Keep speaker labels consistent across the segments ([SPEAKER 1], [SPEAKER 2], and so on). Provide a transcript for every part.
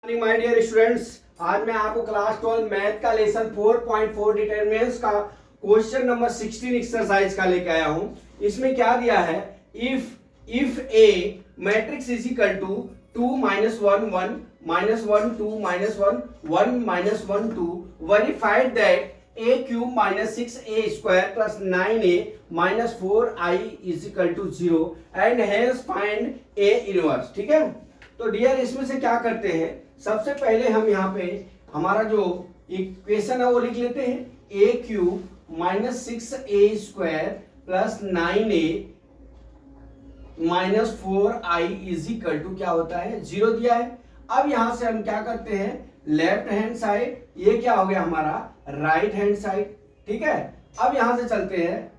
[SPEAKER 1] My dear students, आज मैं आपको क्लास 12 मैथ का लेसन 4.4 डिटरमिनेंट्स का क्वेश्चन नंबर 16 एक्सरसाइज का लेके आया हूं। इसमें क्या दिया है, if A matrix is equal to 2 -1 1 -1 2 -1 1 -1 2 verified that a cube minus 6a square plus 9a minus 4i is equal to 0 and hence find a inverse. ठीक है, तो डियर इसमें से क्या करते हैं, सबसे पहले हम यहाँ पे हमारा जो इक्वेशन है वो लिख लेते हैं, a cube minus 6a square plus 9a minus 4i is equal to क्या होता है 0 दिया है। अब यहां से हम क्या करते हैं, लेफ्ट हैंड साइड, ये क्या हो गया हमारा राइट हैंड साइड। ठीक है, अब यहां से चलते हैं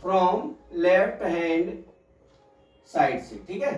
[SPEAKER 1] फ्रॉम लेफ्ट हैंड साइड से। ठीक है,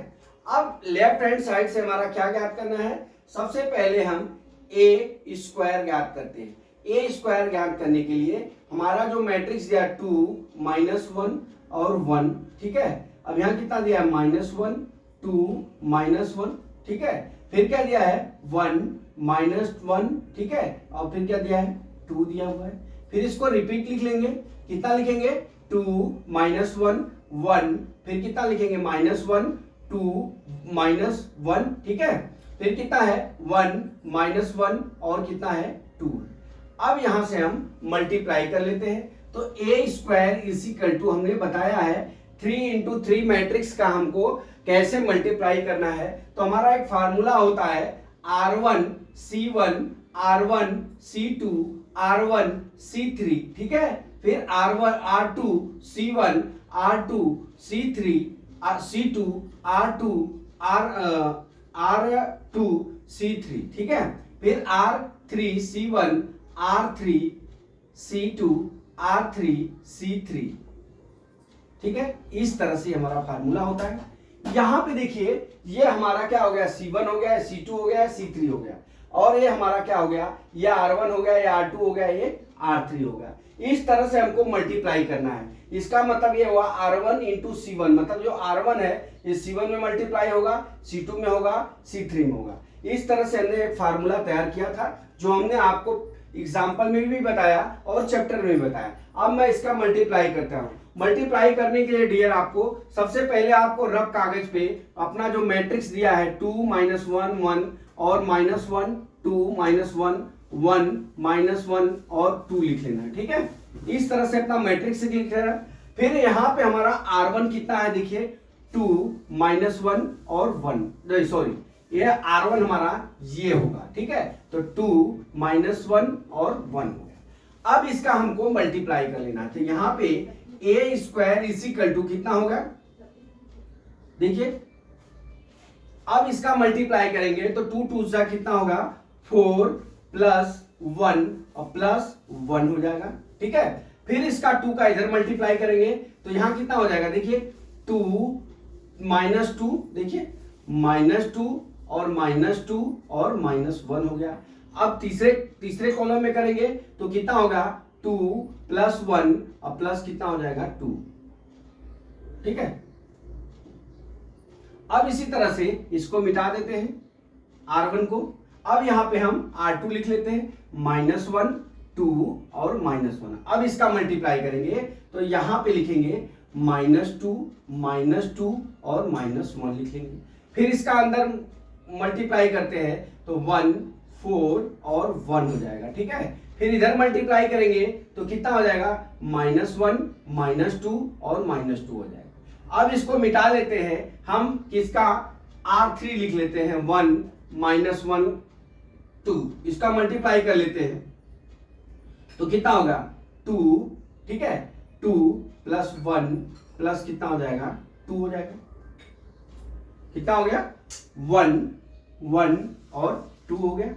[SPEAKER 1] अब लेफ्ट हैंड साइड से हमारा क्या ज्ञात करना है, सबसे पहले हम ए स्क्वायर ज्ञात करते हैं। ए स्क्वायर ज्ञात करने के लिए हमारा जो मैट्रिक्स दिया 2 -1 और 1। ठीक है, अब यहां कितना दिया है -1 2 -1। ठीक है, फिर क्या दिया है 1 -1। ठीक है, और फिर क्या दिया है 2 दिया हुआ है। फिर इसको रिपीट लिख लेंगे, कितना लिखेंगे 2 -1 1, फिर कितना लिखेंगे -1 2 -1। ठीक है, फिर कितना है 1 -1 और कितना है 2। अब यहां से हम मल्टीप्लाई कर लेते हैं, तो a square is equal to हमने बताया है 3 इंटू 3 मैट्रिक्स का हमको कैसे मल्टीप्लाई करना है। तो हमारा एक फार्मूला होता है R1 C1 R1 C2 R1 C3। ठीक है, फिर R1 R2 C1 R2 C3 C2 R2 R2 C3। ठीक है, फिर R3 C1 R3 C2 R3 C3। ठीक है, इस तरह से हमारा फार्मूला होता है। यहां पे देखिए ये हमारा क्या हो गया, C1 हो गया, C2 हो गया, C3 हो गया, और ये हमारा क्या हो गया, ये R1 हो गया, ये R2 हो गया, ये R3 हो गया। इस तरह से हमको मल्टीप्लाई करना है। इसका मतलब ये हुआ R1 इंटू C1, मतलब जो R1 है ये C1 में मल्टीप्लाई होगा, C2 में होगा, C3 में होगा। इस तरह से हमने एक फार्मूला तैयार किया था, जो हमने आपको एग्जाम्पल में भी बताया और चैप्टर में भी बताया। अब मैं इसका मल्टीप्लाई करता हूं। मल्टीप्लाई करने के लिए डियर आपको सबसे पहले आपको रफ कागज पे अपना जो मैट्रिक्स दिया है 2 -1 1 और -1 2 -1 1 -1 और 2 लिख लेना है। ठीक है, इस तरह से अपना मैट्रिक्स लिख लेना। फिर यहाँ पे हमारा R1 कितना है, देखिए 2 -1 और 1, सॉरी ये R1 हमारा ये होगा। ठीक है, तो 2 -1 और 1 हो गया। अब इसका हमको मल्टीप्लाई कर लेना है, तो यहाँ पे ए स्क्वायर इज इक्वल टू कितना होगा, देखिए अब इसका मल्टीप्लाई करेंगे तो 2 2 जा कितना होगा 4 प्लस 1 और प्लस 1 हो जाएगा। ठीक है, फिर इसका 2 का इधर मल्टीप्लाई करेंगे तो यहां कितना हो जाएगा, देखिए 2 -2, देखिए -2 और -2 और -1 हो गया। अब तीसरे कॉलम में करेंगे तो कितना होगा 2 प्लस 1 और प्लस कितना हो जाएगा 2। ठीक है, अब इसी तरह से इसको मिटा देते हैं R1 को। अब यहां पे हम R2 लिख लेते हैं, -1 2 और -1। अब इसका मल्टीप्लाई करेंगे तो यहां पे लिखेंगे -2 -2 और -1 लिख लेंगे। फिर इसका अंदर मल्टीप्लाई करते हैं तो 1 4 और 1 हो जाएगा। ठीक है, फिर इधर मल्टीप्लाई करेंगे तो कितना हो जाएगा -1 -2 और -2 हो जाएगा। अब इसको मिटा लेते हैं हम, किसका R3 लिख लेते हैं 1 -1 2, इसका मल्टीप्लाई कर लेते हैं तो कितना होगा 2। ठीक है, 2 प्लस 1 प्लस कितना हो जाएगा 2 हो जाएगा। कितना हो गया 1 1 और 2 हो गया।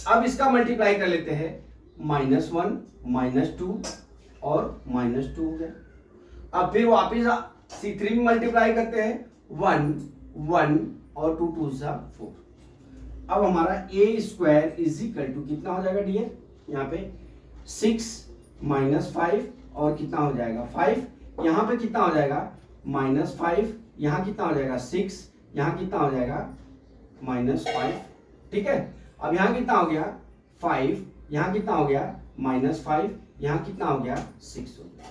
[SPEAKER 1] अब इसका मल्टीप्लाई कर लेते हैं -1 -2 और -2 हो गया। अब फिर वापिस C3 में मल्टीप्लाई करते हैं 1 1 और 2 2 4। अब हमारा ए स्क्वायर इज इक्वल टू कितना हो जाएगा डियर, यहाँ पे 6 -5 और कितना हो जाएगा 5, यहाँ पे कितना हो जाएगा -5, यहाँ कितना हो जाएगा 6, यहाँ कितना हो जाएगा -5, ठीक है। अब यहाँ कितना हो गया 5, यहाँ कितना हो गया -5, यहाँ कितना हो गया 6 हो गया।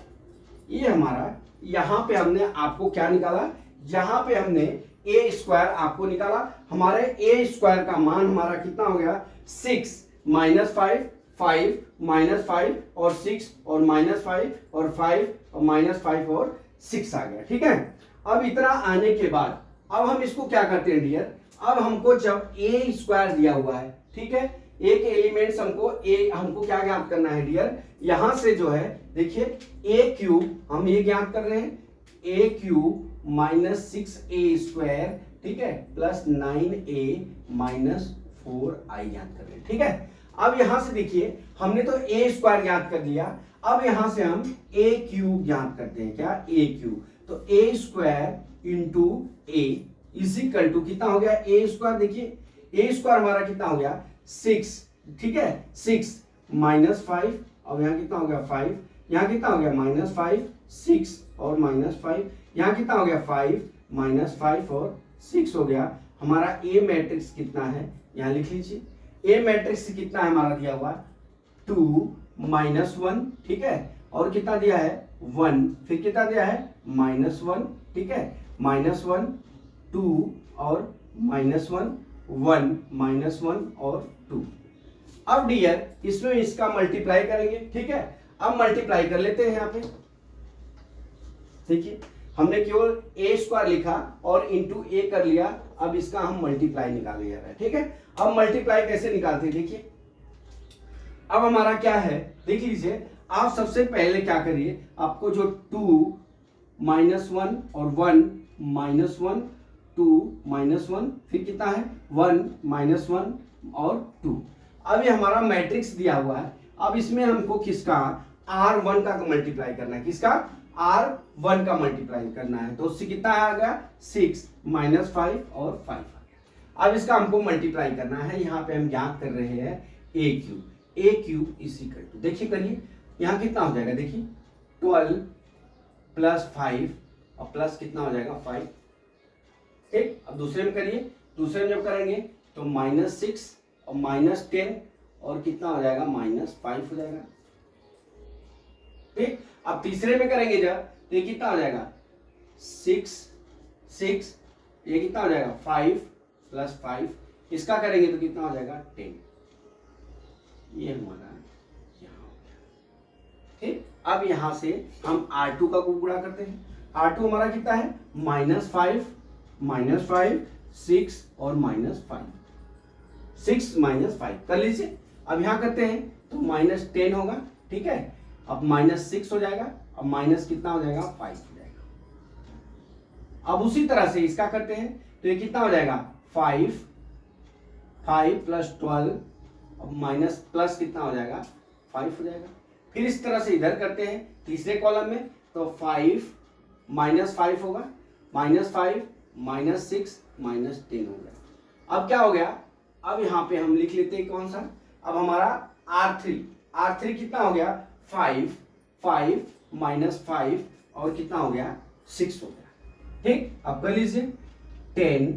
[SPEAKER 1] ये हमारा यहाँ पे हमने आपको क्या निकाला, यहाँ पे हमने ए स्क्वायर आपको निकाला। हमारे ए स्क्वायर का मान हमारा कितना हो गया 6 -5, 5 -5 और 6 और -5 और 5 और -5 और 6 आ गया, ठीक है। अब इतना आने के बाद अब हम इसको क्या करते हैं डियर, अब हमको जब ए स्क्वायर दिया हुआ है, ठीक है, एक एलिमेंट्स हमको क्या ज्ञात करना है डियर, यहां से जो है देखिए ए क्यूब हम ये ज्ञात कर रहे हैं, ए क्यूब -6a², ठीक है, प्लस 9a -4i ज्ञात कर रहे हैं, ठीक है। अब यहां से देखिए हमने तो ए स्क्वायर ज्ञात कर दिया, अब यहां से हम ए क्यूब ज्ञात करते हैं, क्या ए क्यूब, तो a square into a is equal to कितना हो गया ए स्क्वायर, देखिए ए स्क्वायर हमारा कितना हो गया 6, ठीक है, 6 -5, अब यहाँ कितना हो गया 5, यहाँ कितना हो गया -5 6 और -5, यहाँ कितना हो गया 5 -5 और 6 हो गया। हमारा ए मैट्रिक्स कितना है यहाँ लिख लीजिए, ए मैट्रिक्स कितना है हमारा दिया हुआ 2 -1, ठीक है, और कितना दिया है 1, फिर कितना दिया है -1, ठीक है, -1 2 और -1 1 -1 और 2। अब डियर इसमें इसका मल्टीप्लाई करेंगे, ठीक है। अब मल्टीप्लाई कर लेते हैं यहाँ पे, देखिए हमने केवल ए स्क्वायर लिखा और इंटू ए कर लिया, अब इसका हम मल्टीप्लाई निकालने जा रहे हैं, ठीक है। अब मल्टीप्लाई कैसे निकालते हैं देखिए, अब हमारा क्या है देख लीजिए, आप सबसे पहले क्या करिए, आपको जो 2 -1 और 1 -1 2 -1 फिर कितना है 1 -1 और 2। अब ये हमारा मैट्रिक्स दिया हुआ है, अब इसमें हमको किसका R1 का मल्टीप्लाई करना है, किसका R1 का मल्टीप्लाई करना है, तो उससे कितना आ गया 6 -5 और 5 आ गया। अब इसका हमको मल्टीप्लाई करना है, यहाँ पे हम ज्ञात कर रहे हैं ए क्यूब इज इक्वल टू, देखिए करिए यहाँ कितना हो जाएगा, देखिए 12 + 5 और प्लस कितना हो जाएगा 5, ठीक। अब दूसरे में करिए, दूसरे में जब करेंगे तो -6 और -10 और कितना हो जाएगा -5 हो जाएगा, ठीक। अब तीसरे में करेंगे जब तो ये कितना हो जाएगा 6 ये कितना हो जाएगा 5 + 5, इसका करेंगे तो कितना हो जाएगा 10, ये हमारा यहाँ हो गया, ठीक। अब यहां से हम R2 का गुणा करते हैं, R2 हमारा कितना है -5 6 और -5 6 -5 कर लीजिए। अब यहां करते हैं तो -10 होगा, ठीक है, अब -6 हो जाएगा, अब माइनस कितना हो जाएगा 5 हो जाएगा। अब उसी तरह से इसका करते हैं तो ये कितना हो जाएगा 5 + 12, अब माइनस प्लस कितना हो जाएगा 5 हो जाएगा। फिर इस तरह से इधर करते हैं तीसरे कॉलम में तो 5 -5 होगा, -5 -6 -10 हो गया। अब क्या हो गया, अब यहाँ पे हम लिख लेते हैं कौन सा, अब हमारा R3 कितना हो गया 5 -5 और कितना हो गया 6 हो गया, ठीक। अब कर लीजिए 10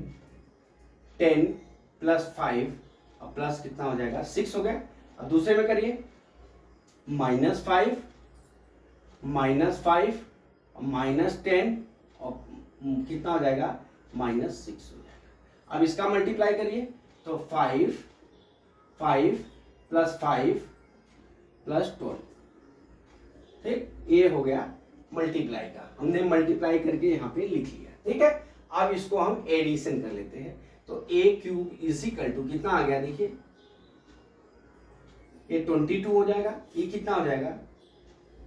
[SPEAKER 1] + 5 और प्लस कितना हो जाएगा 6 हो गया। अब दूसरे में करिए -5 -10 और कितना हो जाएगा -6 हो जाएगा। अब इसका मल्टीप्लाई करिए तो 5 + 5 + 12, ठीक। ये हो गया मल्टीप्लाई का, हमने मल्टीप्लाई करके यहाँ पे लिख लिया, ठीक है। अब इसको हम एडिशन कर लेते हैं तो A³ = कितना आ गया देखिए, ये 22 हो जाएगा, ये कितना हो जाएगा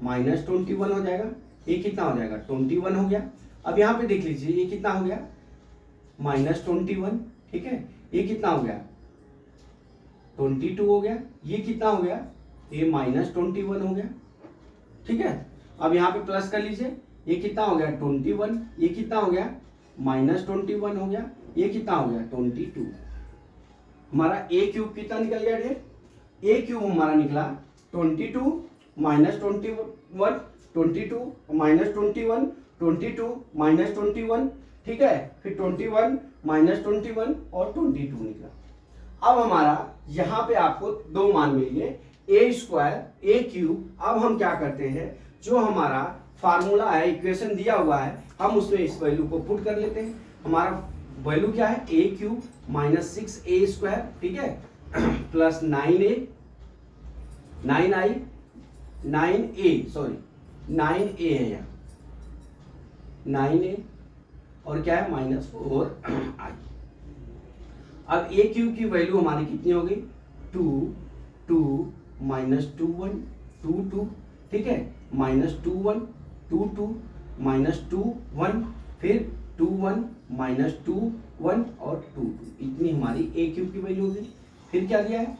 [SPEAKER 1] -21 हो जाएगा, ये कितना हो जाएगा 21 हो गया। अब यहाँ पे देख लीजिए ये कितना हो गया -21, ठीक है, ये कितना हो गया 22 हो गया, ये कितना हो गया ये -21 हो गया, ठीक है। अब यहाँ पे प्लस कर लीजिए, ये कितना हो गया 21, ये कितना हो गया -21 हो गया, ये कितना हो गया 22। हमारा A³ कितना निकल गया ढेर, A³ हमारा निकला 22 -21 22 -21 22 -21, ठीक है, फिर 21 -21 और 22 निकला। अब हमारा यहाँ पे आपको दो मान मिल गए, ए स्क्वायर ए क्यूब। अब हम क्या करते हैं, जो हमारा फार्मूला है, इक्वेशन दिया हुआ है, हम उसमें इस वैल्यू को पुट कर लेते हैं। हमारा वैल्यू क्या है, ए क्यूब माइनस 6a स्क्वायर, ठीक है, प्लस 9a 9a है यहाँ 9a और क्या है -4i। अब ए क्यूब की वैल्यू हमारी कितनी होगी, 2 -2 1 2 ठीक है, -2 1 2 2 -2 1 फिर 2 1 -2 1 और 2 2, इतनी हमारी ए क्यूब की वैल्यू होगी। फिर क्या दिया है,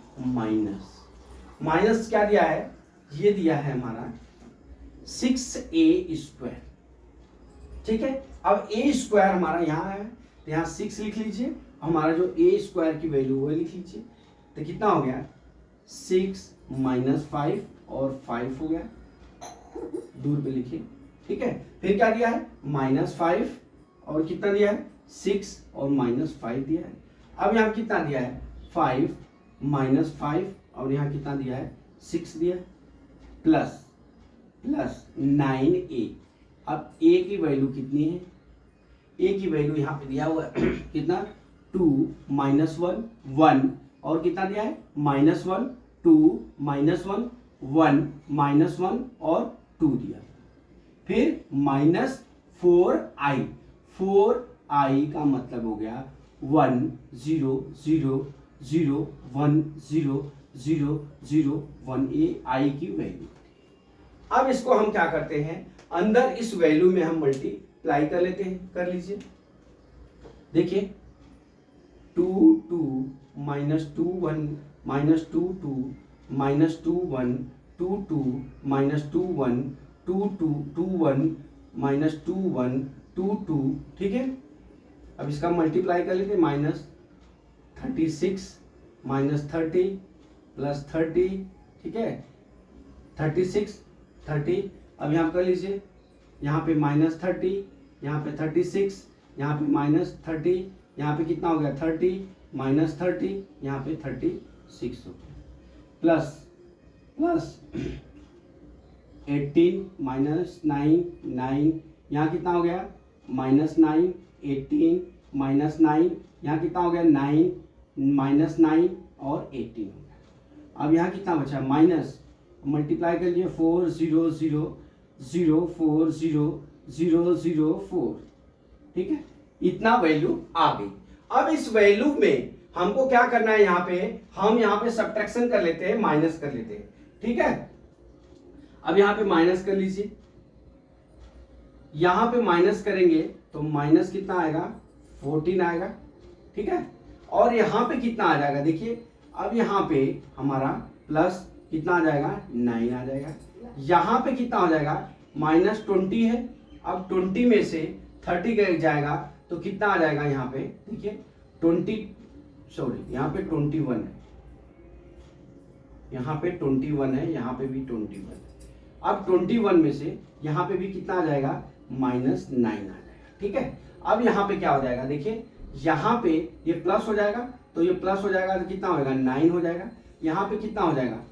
[SPEAKER 1] माइनस क्या दिया है, ये दिया है हमारा 6a स्क्वायर, ठीक है। अब ए स्क्वायर हमारा यहाँ है तो यहाँ 6 लिख लीजिए, हमारा जो ए स्क्वायर की वैल्यू वो लिख लीजिए। तो कितना हो गया, 6 -5 और 5 हो गया, दूर पे लिखिए, ठीक है। फिर क्या दिया है, -5 और कितना दिया है, 6 और -5 दिया है। अब यहाँ कितना दिया है, 5 -5 और यहाँ कितना दिया है, 6 दिया है, प्लस 9a। अब a की वैल्यू कितनी है, a की वैल्यू यहाँ पे दिया हुआ है कितना, 2 -1 1 और कितना दिया है, -1 2 -1 1 -1 और 2 दिया। फिर -4i, 4i का मतलब हो गया 1 0 0 0 1 0 0 0 1, ये i की वैल्यू। अब इसको हम क्या करते हैं, अंदर इस वैल्यू में हम मल्टीप्लाई कर लेते हैं, कर लीजिए। देखिए 2 2 -2 1 -2 2 -2 1 2 2 -2 1 2 2 2 1 -2 1 2 2, ठीक है। अब इसका मल्टीप्लाई कर लेते हैं, -36 -30 + 30, ठीक है, 36 30। अब यहाँ कर लीजिए, यहाँ पे -30, यहाँ पे 36, यहाँ पे -30, यहाँ पे कितना हो गया 30 -30, यहाँ पे 36 हो गया, प्लस 18 -9 9, यहाँ कितना हो गया -9 18 -9, यहाँ कितना हो गया 9 -9 और 18 हो गया। अब यहाँ कितना बचा, माइनस, मल्टीप्लाई कर लीजिए, 4 0 0 0 4 0 0 0 4, ठीक है, इतना वैल्यू आ गई। अब इस वैल्यू में हमको क्या करना है, यहाँ पे हम यहाँ पे सब्ट्रैक्शन कर लेते हैं, माइनस कर लेते हैं, ठीक है। अब यहाँ पे माइनस कर लीजिए, यहाँ पे माइनस करेंगे तो माइनस कितना आएगा, 14 आएगा, ठीक है। और यहाँ पे कितना आ जाएगा, देखिए अब यहाँ पे हमारा प्लस कितना आ जाएगा, 9 आ जाएगा। यहाँ पे कितना हो जाएगा, -20 है। अब 20 में से 30 जाएगा तो कितना आ जाएगा, यहाँ पे देखिए 20, यहाँ पे 21 है, यहाँ पे 21 है, यहाँ पे भी 21 है। अब 21 में से यहाँ पे भी कितना आ जाएगा, -9 आ जाएगा, ठीक है। अब यहाँ पे क्या हो जाएगा, देखिए यहाँ पे ये प्लस हो जाएगा तो ये प्लस हो जाएगा तो कितना होगा, 9 हो जाएगा। यहाँ पे कितना हो जाएगा,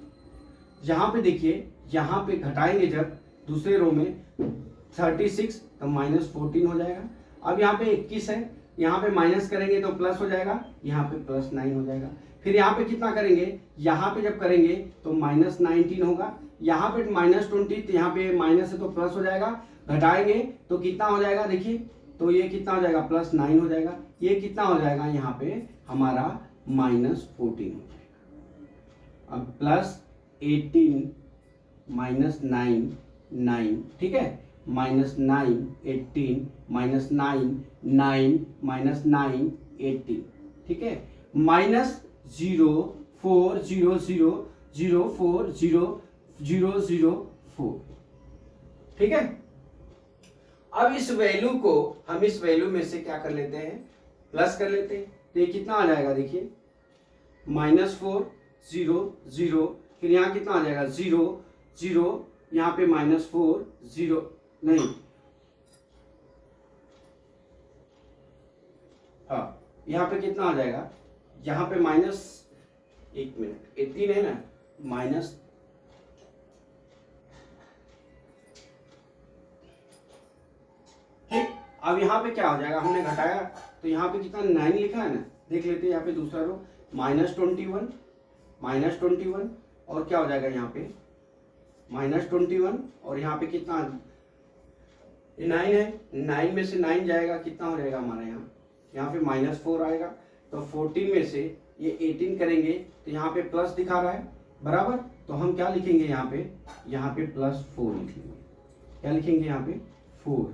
[SPEAKER 1] यहाँ पे देखिए, यहाँ पे घटाएंगे जब दूसरे रो में 36 तो -14 हो जाएगा। अब यहाँ पे 21 है, यहाँ पे माइनस करेंगे तो प्लस हो जाएगा, यहाँ पे +9 हो जाएगा। फिर यहाँ पे कितना करेंगे, यहाँ पे जब करेंगे तो -19 होगा, यहाँ पे -20 तो यहाँ पे माइनस है तो प्लस हो जाएगा, घटाएंगे तो कितना हो जाएगा, देखिए तो ये कितना हो जाएगा, +9 हो जाएगा। ये कितना हो जाएगा, यहाँ पे हमारा -14 हो जाएगा। अब +18 -9 9, ठीक है, -9 18 -9 9 -9 18, ठीक है, -0 4 0 0 0 4 0 0 0 4, ठीक है। अब इस वैल्यू को हम इस वैल्यू में से क्या कर लेते हैं, प्लस कर लेते हैं। तो ये कितना आ जाएगा, देखिए -4 0 0, फिर यहाँ कितना आ जाएगा 0 0, यहाँ पे -4 0 नहीं, हाँ यहाँ पे कितना हो जाएगा, यहाँ पे माइनस, एक मिनट, 18 है ना, माइनस, ठीक। अब यहाँ पे क्या हो जाएगा, हमने घटाया तो यहाँ पे कितना 9 लिखा है ना, देख लेते हैं यहाँ पे दूसरा रो, -21, -21 और क्या हो जाएगा यहाँ पे -21 और यहाँ पे कितना 9 है, 9 में से 9 जाएगा, कितना हो जाएगा हमारा यहाँ पे -4 आएगा। तो 14 में से ये 18 करेंगे तो यहाँ पे प्लस दिखा रहा है, बराबर। तो हम क्या लिखेंगे यहाँ पे +4 लिखेंगे। क्या लिखेंगे यहाँ पे 4।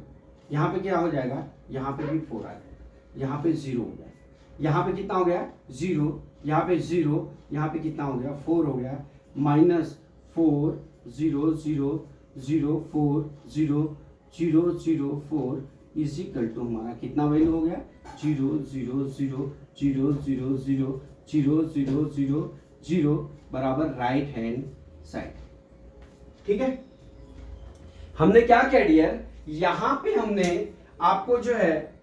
[SPEAKER 1] यहाँ पे क्या हो जाएगा, यहाँ पे भी 4 आ जाएगा, यहाँ पे 0 हो जाएगा। यहाँ पे कितना हो गया 0, यहाँ पे 0, यहाँ पे कितना हो गया 4 हो गया, -4 0 0 0 4 0 0 0 4 इज इक्वल टू हमारा कितना वैल्यू हो गया 0 0 0 0 0 0 0 0 0 0 बराबर राइट हैंड साइड। ठीक है, हमने क्या किया डियर, यहां पे हमने आपको जो है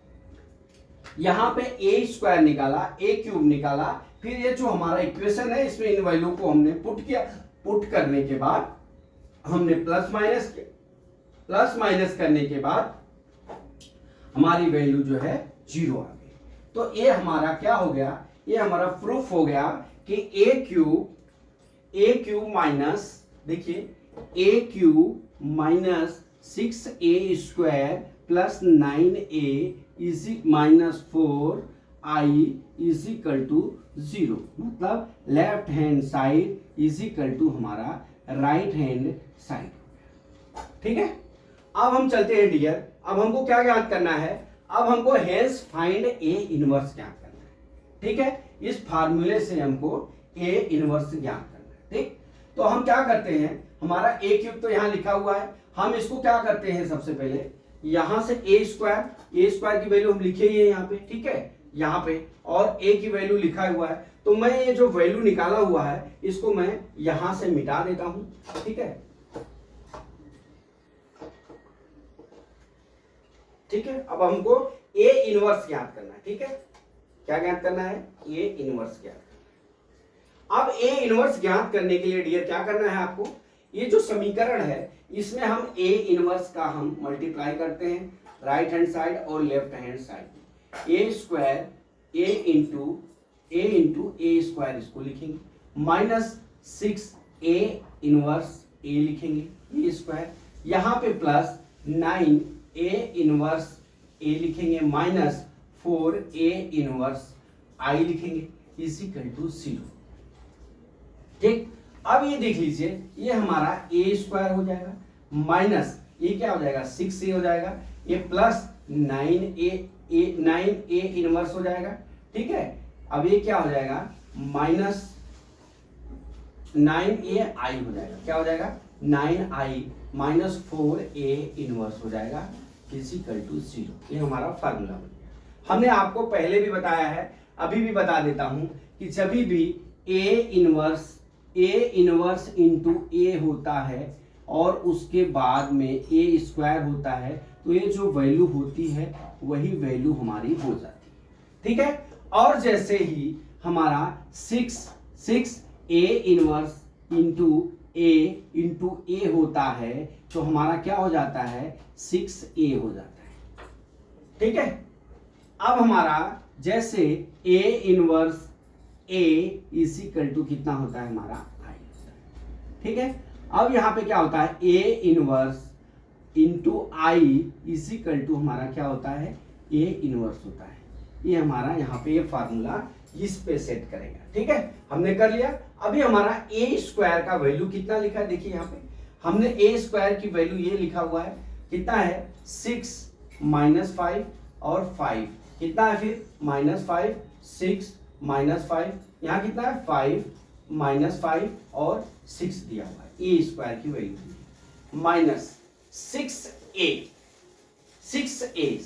[SPEAKER 1] यहां पे a² निकाला, a³ निकाला, फिर ये जो हमारा इक्वेशन है इसमें इन वैल्यू को हमने पुट किया। पुट करने के बाद हमने प्लस माइनस करने के बाद हमारी वैल्यू जो है 0 आ गई। तो ये हमारा क्या हो गया, ये हमारा प्रूफ हो गया कि a³ माइनस, देखिए a³ minus 6a² plus 9a -4i is equal to 0, मतलब left hand side is equal to हमारा राइट हैंड साइड। ठीक है, अब हम चलते हैं डियर, अब हमको क्या ज्ञात करना है, अब हमको हेंस फाइंड a इनवर्स ज्ञात करना है। ठीक है, इस फार्मूले से हमको a इनवर्स ज्ञात करना है। ठीक, तो हम क्या करते हैं, हमारा a³ तो यहाँ लिखा हुआ है, हम इसको क्या करते हैं, सबसे पहले यहां से a² की वैल्यू हम लिखे ही है यहाँ पे, ठीक है, यहाँ पे, और a की वैल्यू लिखा हुआ है, तो मैं ये जो वैल्यू निकाला हुआ है इसको मैं यहां से मिटा देता हूं। ठीक है, ठीक है, अब हमको a इनवर्स ज्ञात करना है। ठीक है, क्या ज्ञात करना है, a इनवर्स ज्ञात करना है। अब a इनवर्स ज्ञात करने के लिए डियर क्या करना है आपको, ये जो समीकरण है इसमें हम a इनवर्स का हम मल्टीप्लाई करते हैं राइट हैंड साइड और left hand side. a² into a² इसको लिखेंगे, -6a इनवर्स a लिखेंगे a², यहां पे प्लस 9a इनवर्स a लिखेंगे, -4a इनवर्स i लिखेंगे, इज इक्वल टू 0। ठीक, अब ये देख लीजिए, ये हमारा a² हो जाएगा, माइनस ये क्या हो जाएगा 6a हो जाएगा, ये प्लस 9a इनवर्स हो जाएगा। ठीक है, अब ये क्या हो जाएगा, -9ai हो जाएगा, क्या हो जाएगा 9i -4a इनवर्स हो जाएगा, इज इक्वल टू 0। ये हमारा फार्मूला बन गया। हमने आपको पहले भी बताया है, अभी भी बता देता हूं कि जब भी a इनवर्स इंटू a होता है और उसके बाद में a² होता है, तो ये जो वैल्यू होती है वही वैल्यू हमारी हो जाती है। ठीक है, और जैसे ही हमारा 6a इनवर्स इंटू a होता है तो हमारा क्या हो जाता है 6a हो जाता है। ठीक है, अब हमारा जैसे a inverse a is equal to कितना होता है हमारा i होता है। ठीक है, अब यहाँ पे क्या होता है a inverse into i is equal to हमारा क्या होता है a इनवर्स होता है। ये हमारा यहाँ पे ये फार्मूला इस पे सेट करेगा। ठीक है, हमने कर लिया। अभी हमारा a² का वैल्यू कितना लिखा है, देखिए यहाँ पे हमने a² की वैल्यू ये लिखा हुआ है, कितना है 6 -5 और 5, कितना है फिर -5 6 -5, यहाँ कितना है 5 -5 और 6 दिया हुआ है, a² की वैल्यू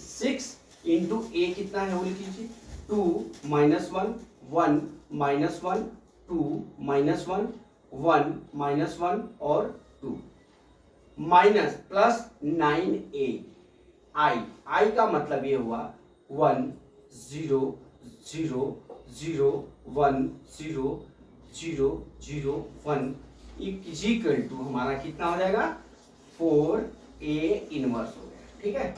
[SPEAKER 1] -6 इंटू a कितना है वो लिख लीजिए 2 -1 1 -1 2 -1 1 -1 और 2 माइनस प्लस 9a i का मतलब ये हुआ 1 0 0 0 1 0 0 0 1 इज इक्वल टू हमारा कितना हो जाएगा 4a इनवर्स हो गया। ठीक है,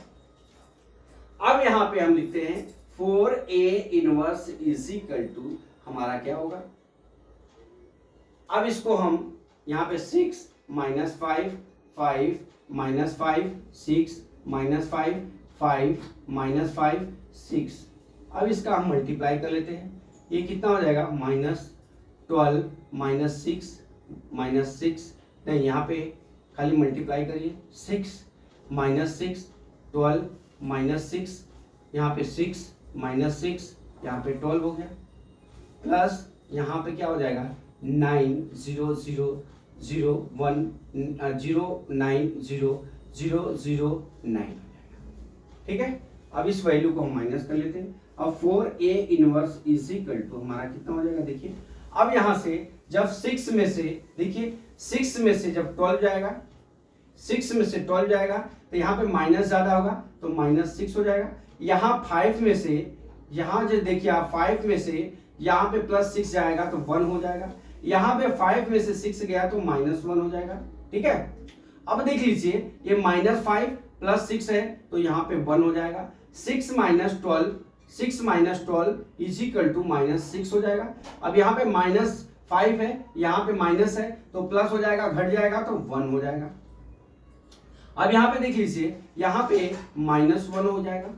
[SPEAKER 1] अब यहां पे हम लिखते हैं 4a inverse is equal to हमारा क्या होगा, अब इसको हम यहां पे 6 माइनस 5 5 माइनस 5 6 माइनस 5 5 माइनस 5 6, अब इसका हम मल्टीप्लाई कर लेते हैं। ये कितना हो जाएगा -12 माइनस 6 माइनस 6, नहीं यहाँ पे खाली मल्टीप्लाई करिए 6 माइनस 6 12 माइनस 6, यहाँ पे 6 माइनस 6, यहाँ पे 12 हो गया, प्लस यहाँ पे क्या हो जाएगा 9 0 0 0 1 0 9 0 0 0 9। ठीक है, अब इस वैल्यू को हम माइनस कर लेते हैं। अब 4a inverse is equal to हमारा कितना हो जाएगा, देखिए अब यहां से जब 6 में से देखिए 6 में से जब 12 जाएगा, 6 में से 12 जाएगा तो यहाँ पे माइनस ज्यादा होगा तो -6 हो जाएगा। यहाँ 5 में से, यहाँ जो देखिए आप 5 में से यहाँ पे +6 जाएगा तो 1 हो जाएगा, यहाँ पे 5 में से 6 गया तो -1 हो जाएगा। ठीक है, अब देख लीजिए ये -5 + 6 है तो यहाँ पे 1 हो जाएगा, 6 माइनस 12 इज इक्वल टू -6 हो जाएगा। अब यहाँ पे -5 है, यहाँ पे माइनस है तो प्लस हो जाएगा, घट जाएगा तो 1 हो जाएगा। अब यहाँ पे देख लीजिए यहाँ पे -1 हो जाएगा,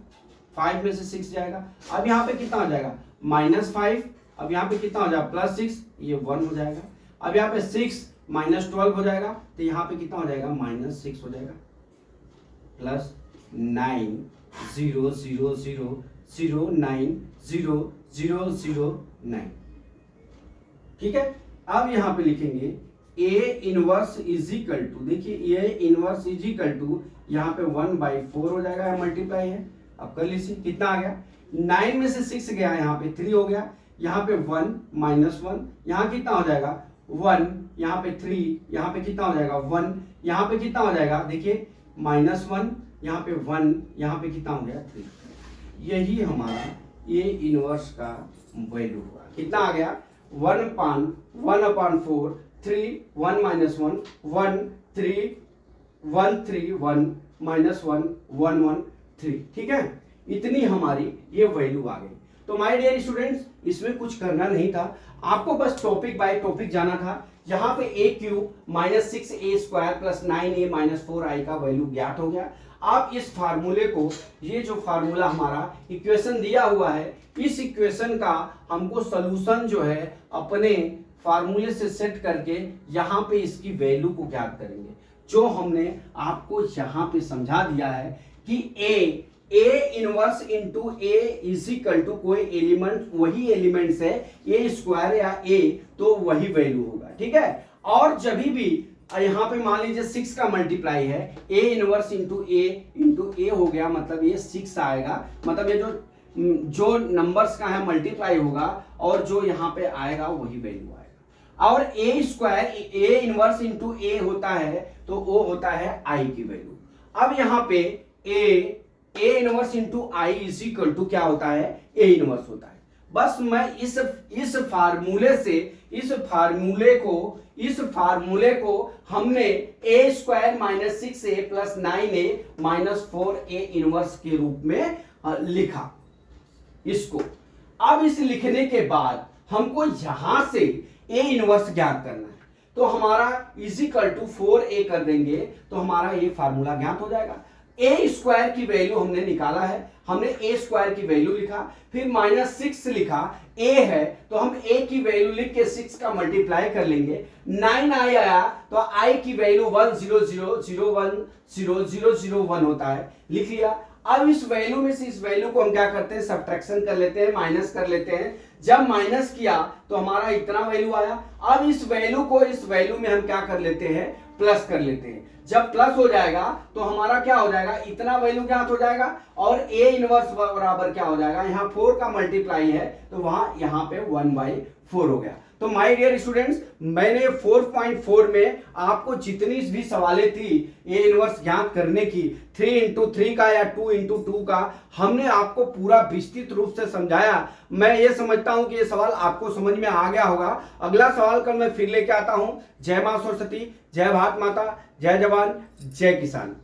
[SPEAKER 1] 5 में से 6 जाएगा, अब यहाँ पे कितना हो जाएगा -5, अब यहाँ पे कितना हो जाएगा +6, ये 1 हो जाएगा। अब यहाँ पे 6 माइनस 12 हो जाएगा तो यहाँ पे कितना हो जाएगा -6 हो जाएगा, प्लस 9 0 0 0 0 9 0 0 0 9। ठीक है, अब यहाँ पे लिखेंगे a inverse is equal to, देखिए a inverse is equal to यहाँ पे 1/4 हो जाएगा, मल्टीप्लाई है। अब कर लीजिए कितना आ गया, 9 में से 6 गया, यहाँ पे 3 हो गया, यहाँ पे 1 -1, यहाँ कितना हो जाएगा 1, यहाँ पे 3, यहाँ पे कितना हो जाएगा 1, यहाँ पे कितना हो जाएगा देखिए -1, यहाँ पे 1, यहाँ पे कितना हो गया 3। यही हमारा a इनवर्स का वैल्यू हुआ, कितना आ गया 1/4 3 1 -1 1 3 1 3 1 -1 1 1 3। ठीक है, इतनी हमारी ये वैल्यू आ गई। तो माय डियर स्टूडेंट्स, इसमें कुछ करना नहीं था, आपको बस टॉपिक बाय टॉपिक जाना था। यहाँ पे a³ -6a² + 9a - 4i का वैल्यू ज्ञात हो गया। आप इस फार्मूले को, ये जो फार्मूला हमारा इक्वेशन दिया हुआ है, इस इक्वेशन का हमको सॉल्यूशन जो है अपने फार्मूले से सेट करके यहाँ पे इसकी वैल्यू को ज्ञात करेंगे। जो हमने आपको यहाँ पे समझा दिया है कि a inverse into a is equal to कोई एलिमेंट, वही एलिमेंट्स है a² या a, तो वही वैल्यू होगा। ठीक है, और जब भी यहाँ पे मान लीजिए 6 का मल्टीप्लाई है, a इनवर्स इंटू a हो गया, मतलब ये 6 आएगा, मतलब ये जो नंबर्स का है मल्टीप्लाई होगा और जो यहाँ पे आएगा वही वैल्यू आएगा। और a इनवर्स इंटू a होता है तो वो होता है i की वैल्यू। अब यहाँ पे a inverse into i is equal to क्या होता है, a इनवर्स होता है। बस मैं इस फार्मूले को हमने a² - 6a + 9a - 4a inverse के रूप में लिखा इसको। अब इस लिखने के बाद हमको यहां से a इनवर्स ज्ञात करना है, तो हमारा इज इक्वल टू 4a कर देंगे तो हमारा ये फार्मूला ज्ञात हो जाएगा। a² की वैल्यू हमने निकाला है, हमने a² की वैल्यू लिखा, फिर -6 लिखा, a है तो हम a की वैल्यू लिख के 6 का मल्टीप्लाई कर लेंगे, 9i आया तो i की वैल्यू 100010001 होता है, लिख लिया। अब इस वैल्यू में से इस वैल्यू को हम क्या करते हैं, सब्ट्रैक्शन कर लेते हैं, माइनस कर लेते हैं। जब माइनस किया तो हमारा इतना वैल्यू आया। अब इस वैल्यू को इस वैल्यू में हम क्या कर लेते हैं, प्लस कर लेते हैं। जब प्लस हो जाएगा तो हमारा क्या हो जाएगा, इतना वैल्यू ज्ञात हो जाएगा और ए इनवर्स बराबर क्या हो जाएगा, यहाँ 4 का मल्टीप्लाई है तो वहां यहाँ पे 1/4 हो गया। तो माय डियर स्टूडेंट्स, मैंने 4.4 में आपको जितनी भी सवालें थी ए इनवर्स ज्ञात करने की, 3 into 3 का या 2 into 2 का, हमने आपको पूरा विस्तृत रूप से समझाया। मैं ये समझता हूं कि ये सवाल आपको समझ में आ गया होगा। अगला सवाल कल मैं फिर लेके आता हूं। जय मां सरस्वती, जय भारत माता, जय जवान, जय किसान।